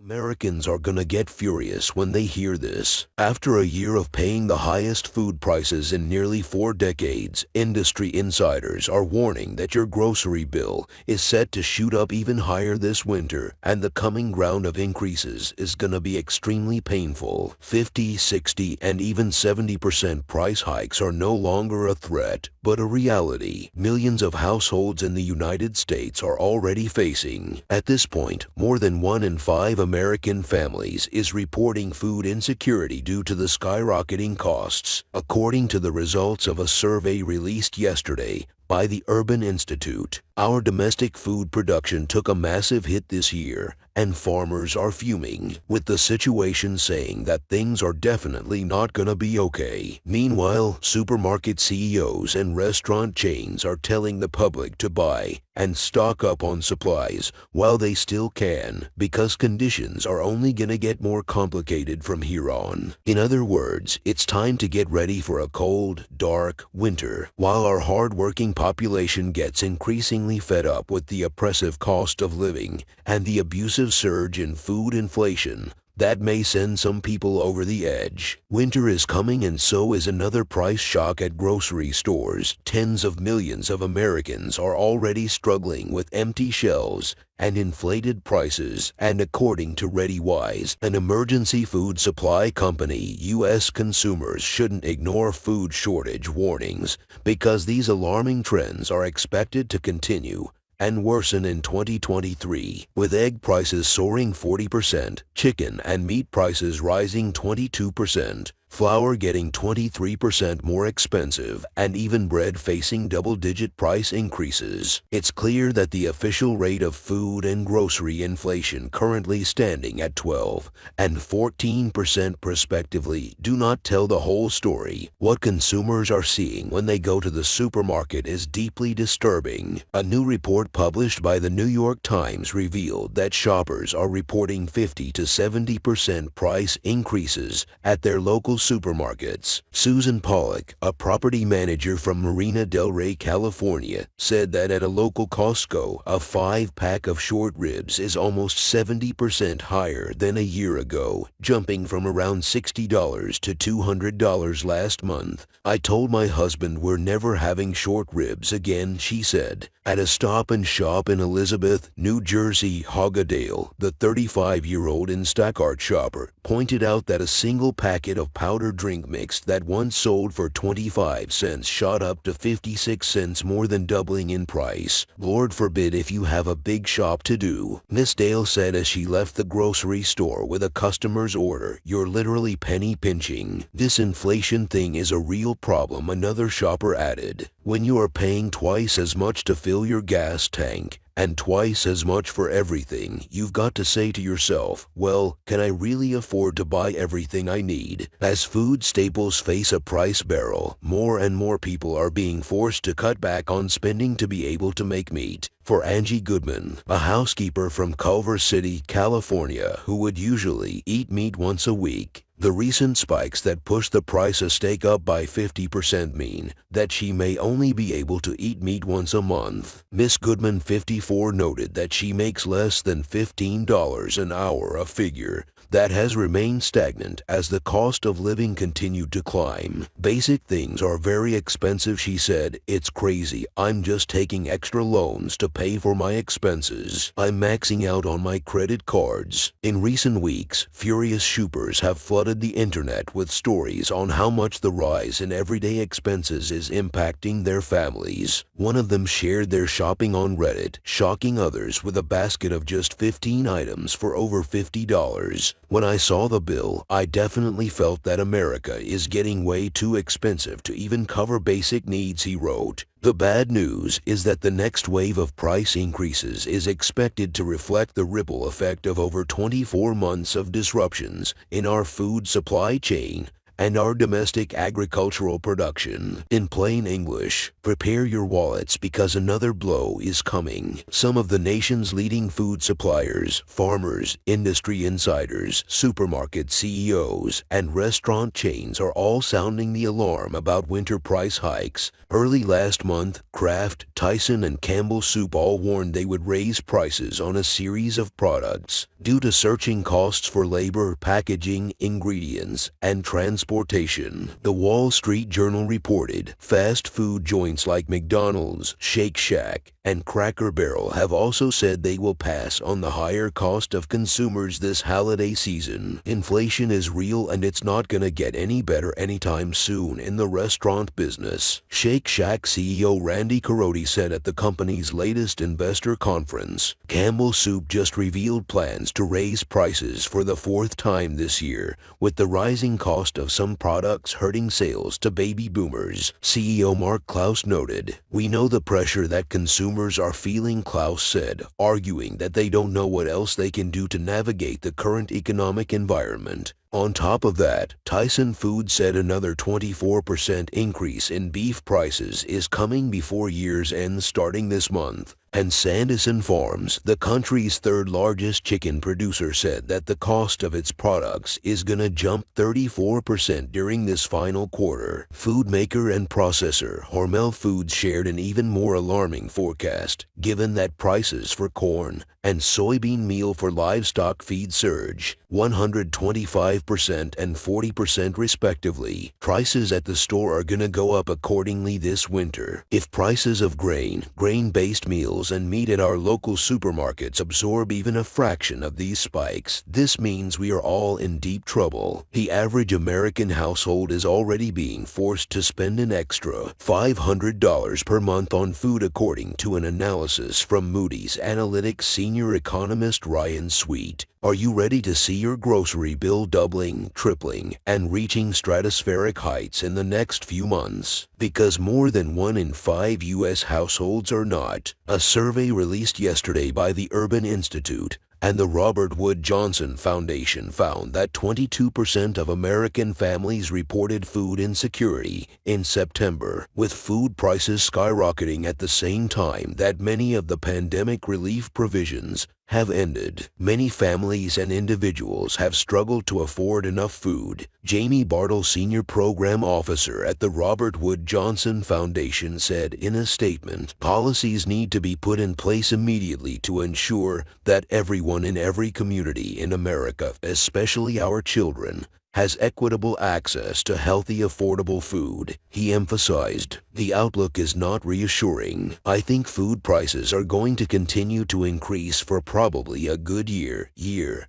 Americans are gonna get furious when they hear this. After a year of paying the highest food prices in nearly 4 decades, industry insiders are warning that your grocery bill is set to shoot up even higher this winter, and the coming round of increases is gonna be extremely painful. 50, 60, and even 70% price hikes are no longer a threat, but a reality millions of households in the United States are already facing. At this point, more than 1 in 5 American families is reporting food insecurity due to the skyrocketing costs, according to the results of a survey released yesterday by the Urban Institute. Our domestic food production took a massive hit this year, and farmers are fuming, with the situation saying that things are definitely not gonna be okay. Meanwhile, supermarket CEOs and restaurant chains are telling the public to buy and stock up on supplies while they still can, because conditions are only gonna get more complicated from here on. In other words, it's time to get ready for a cold, dark winter, while our hard-working population gets increasingly fed up with the oppressive cost of living and the abusive surge in food inflation that may send some people over the edge. Winter is coming, and so is another price shock at grocery stores. Tens of millions of Americans are already struggling with empty shelves and inflated prices, and according to ReadyWise, an emergency food supply company, U.S. consumers shouldn't ignore food shortage warnings, because these alarming trends are expected to continue and worsen in 2023, with egg prices soaring 40%, chicken and meat prices rising 22%, flour getting 23% more expensive, and even bread facing double-digit price increases. It's clear that the official rate of food and grocery inflation, currently standing at 12 and 14% respectively, do not tell the whole story. What consumers are seeing when they go to the supermarket is deeply disturbing. A new report published by the New York Times revealed that shoppers are reporting 50 to 70% price increases at their local supermarkets. Susan Pollock, a property manager from Marina Del Rey, California, said that at a local Costco, a 5-pack of short ribs is almost 70% higher than a year ago, jumping from around $60 to $200 last month. "I told my husband we're never having short ribs again," she said. At a Stop and Shop in Elizabeth, New Jersey, Hoggadale, the 35-year-old Instacart shopper pointed out that a single packet of powdered drink mix that once sold for 25 cents shot up to 56 cents, more than doubling in price. "Lord forbid if you have a big shop to do," Miss Dale said as she left the grocery store with a customer's order. "You're literally penny pinching. This inflation thing is a real problem," another shopper added. "When you are paying twice as much to fill your gas tank and twice as much for everything, you've got to say to yourself, well, can I really afford to buy everything I need?" As food staples face a price barrel, more and more people are being forced to cut back on spending to be able to make meat. For Angie Goodman, a housekeeper from Culver City, California, who would usually eat meat once a week, the recent spikes that push the price of steak up by 50% mean that she may only be able to eat meat once a month. Miss Goodman, 54, noted that she makes less than $15 an hour, a figure that has remained stagnant as the cost of living continued to climb. "Basic things are very expensive," she said. "It's crazy. I'm just taking extra loans to pay for my expenses. I'm maxing out on my credit cards." In recent weeks, furious shoppers have flooded the internet with stories on how much the rise in everyday expenses is impacting their families. One of them shared their shopping on Reddit, shocking others with a basket of just 15 items for over $50. "When I saw the bill, I definitely felt that America is getting way too expensive to even cover basic needs," he wrote. The bad news is that the next wave of price increases is expected to reflect the ripple effect of over 24 months of disruptions in our food supply chain and our domestic agricultural production. In plain English, prepare your wallets because another blow is coming. Some of the nation's leading food suppliers, farmers, industry insiders, supermarket CEOs, and restaurant chains are all sounding the alarm about winter price hikes. Early last month, Kraft, Tyson, and Campbell Soup all warned they would raise prices on a series of products due to surging costs for labor, packaging, ingredients, and transportation. The Wall Street Journal reported fast food joints like McDonald's, Shake Shack, and Cracker Barrel have also said they will pass on the higher cost of consumers this holiday season. Inflation is real and it's not gonna get any better anytime soon in the restaurant business. Shake Shack CEO Randy Carodi said at the company's latest investor conference. Campbell Soup just revealed plans to raise prices for the fourth time this year, with the rising cost of some products hurting sales to baby boomers. CEO Mark Klaus noted, "We know the pressure that consumers are feeling," Klaus said, arguing that they don't know what else they can do to navigate the current economic environment. On top of that, Tyson Foods said another 24% increase in beef prices is coming before year's end starting this month. And Sanderson Farms, the country's third largest chicken producer, said that the cost of its products is gonna jump 34% during this final quarter. Food maker and processor Hormel Foods shared an even more alarming forecast, given that prices for corn and soybean meal for livestock feed surge 125% and 40% respectively. Prices at the store are gonna go up accordingly this winter. If prices of grain-based meals and meat at our local supermarkets absorb even a fraction of these spikes, this means we are all in deep trouble. The average American household is already being forced to spend an extra $500 per month on food, according to an analysis from Moody's Analytics senior economist Ryan Sweet. Are you ready to see your grocery bill doubling, tripling, and reaching stratospheric heights in the next few months? Because more than 1 in 5 U.S. households are not. A survey released yesterday by the Urban Institute and the Robert Wood Johnson Foundation found that 22% of American families reported food insecurity in September, with food prices skyrocketing at the same time that many of the pandemic relief provisions have ended. Many families and individuals have struggled to afford enough food. Jamie Bartle, senior program officer at the Robert Wood Johnson Foundation, said in a statement, "Policies need to be put in place immediately to ensure that everyone in every community in America, especially our children, has equitable access to healthy, affordable food." He emphasized, "The outlook is not reassuring. I think food prices are going to continue to increase for probably a good year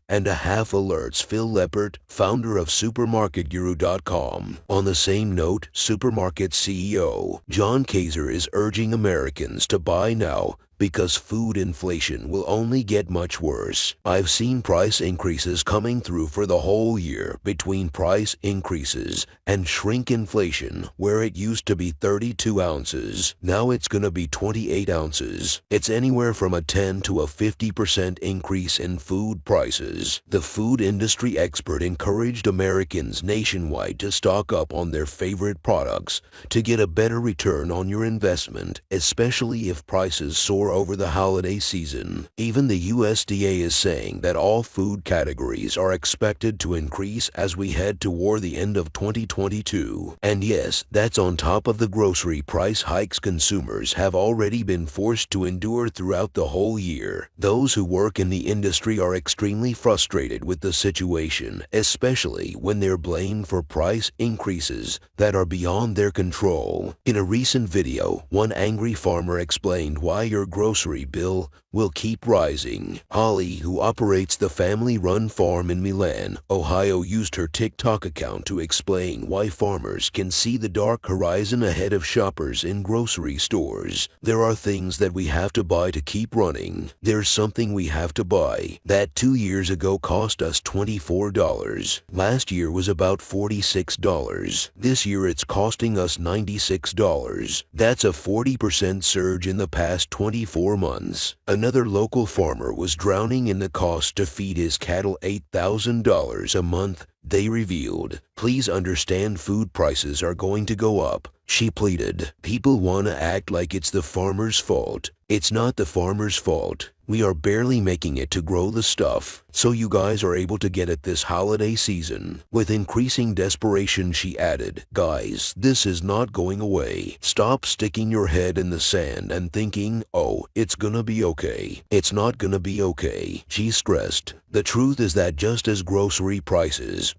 and a half," alerts Phil Leppert, founder of SupermarketGuru.com. On the same note, supermarket CEO John Kaiser is urging Americans to buy now because food inflation will only get much worse. "I've seen price increases coming through for the whole year between price increases and shrink inflation, where it used to be 32 ounces. Now it's gonna be 28 ounces. It's anywhere from a 10 to a 50% increase in food prices." The food industry expert encouraged Americans nationwide to stock up on their favorite products to get a better return on your investment, especially if prices soar over the holiday season. Even the USDA is saying that all food categories are expected to increase as we head toward the end of 2022. And yes, that's on top of the grocery price hikes consumers have already been forced to endure throughout the whole year. Those who work in the industry are extremely frustrated with the situation, especially when they're blamed for price increases that are beyond their control. In a recent video, one angry farmer explained why your grocery bill will keep rising. Holly, who operates the family-run farm in Milan, Ohio, used her TikTok account to explain why farmers can see the dark horizon ahead of shoppers in grocery stores. "There are things that we have to buy to keep running. There's something we have to buy that 2 years ago cost us $24. Last year was about $46. This year it's costing us $96. That's a 40% surge in the past 24 months. Another local farmer was drowning in the cost to feed his cattle $8,000 a month They revealed, "Please understand food prices are going to go up." She pleaded, "People want to act like it's the farmer's fault. It's not the farmer's fault. We are barely making it to grow the stuff, so you guys are able to get it this holiday season." With increasing desperation, she added, "Guys, this is not going away. Stop sticking your head in the sand and thinking, oh, it's gonna be okay. It's not gonna be okay." She stressed, "The truth is that just as grocery prices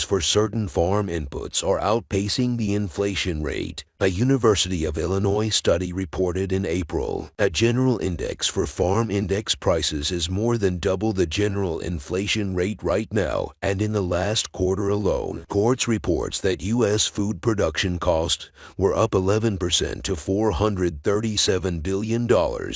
for certain farm inputs are outpacing the inflation rate, a University of Illinois study reported in April that general index for farm index prices is more than double the general inflation rate right now, and in the last quarter alone, Quartz reports that U.S. food production costs were up 11% to $437 billion,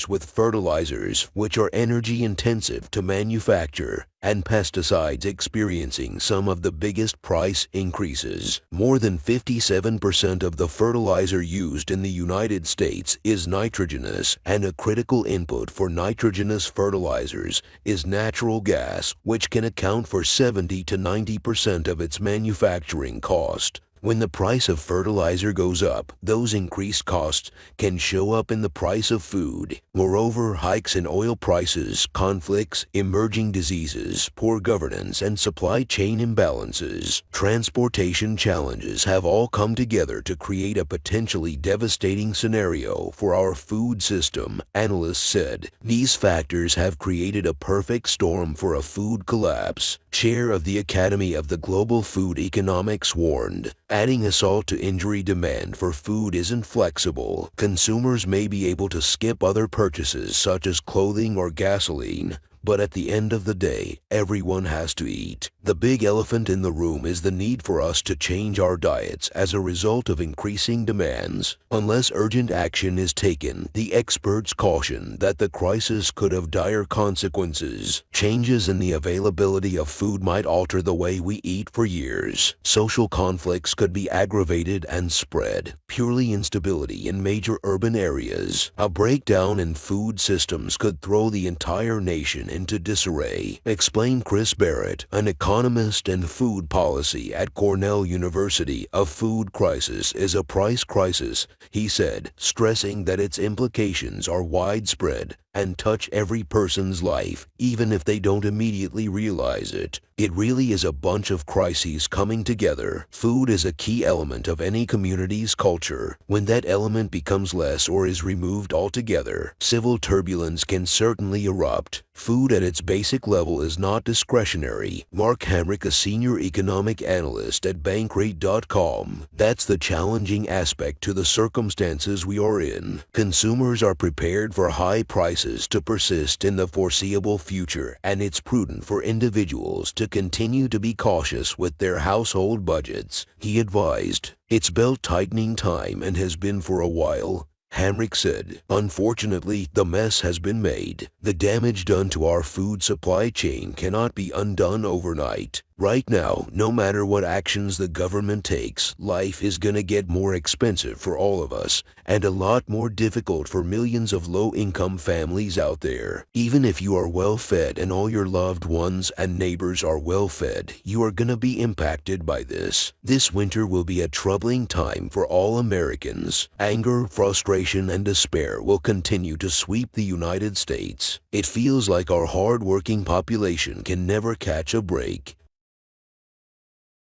with fertilizers, which are energy intensive to manufacture, and pesticides experiencing some of the biggest price increases. More than 57% of the fertilizer used in the United States is nitrogenous, and a critical input for nitrogenous fertilizers is natural gas, which can account for 70 to 90% of its manufacturing cost. When the price of fertilizer goes up, those increased costs can show up in the price of food. Moreover, hikes in oil prices, conflicts, emerging diseases, poor governance, and supply chain imbalances, transportation challenges have all come together to create a potentially devastating scenario for our food system, analysts said. These factors have created a perfect storm for a food collapse. Chair of the Academy of the Global Food Economics warned, adding assault to injury demand for food isn't flexible. Consumers may be able to skip other purchases such as clothing or gasoline, but at the end of the day, everyone has to eat. The big elephant in the room is the need for us to change our diets as a result of increasing demands. Unless urgent action is taken, the experts caution that the crisis could have dire consequences. Changes in the availability of food might alter the way we eat for years. Social conflicts could be aggravated and spread. Purely instability in major urban areas. A breakdown in food systems could throw the entire nation into disarray, explained Chris Barrett, an economist and food policy at Cornell University. "A food crisis is a price crisis," he said, stressing that its implications are widespread and touch every person's life, even if they don't immediately realize it. It really is a bunch of crises coming together. Food is a key element of any community's culture. When that element becomes less or is removed altogether, civil turbulence can certainly erupt. Food at its basic level is not discretionary. Mark Hamrick, a senior economic analyst at Bankrate.com. That's the challenging aspect to the circumstances we are in. Consumers are prepared for high prices to persist in the foreseeable future, and it's prudent for individuals to continue to be cautious with their household budgets, he advised. "It's belt-tightening time and has been for a while," Hamrick said. "Unfortunately, the mess has been made. The damage done to our food supply chain cannot be undone overnight. Right now, no matter what actions the government takes, life is gonna get more expensive for all of us, and a lot more difficult for millions of low-income families out there. Even if you are well-fed and all your loved ones and neighbors are well-fed, you are gonna be impacted by this. This winter will be a troubling time for all Americans. Anger, frustration, and despair will continue to sweep the United States. It feels like our hard-working population can never catch a break.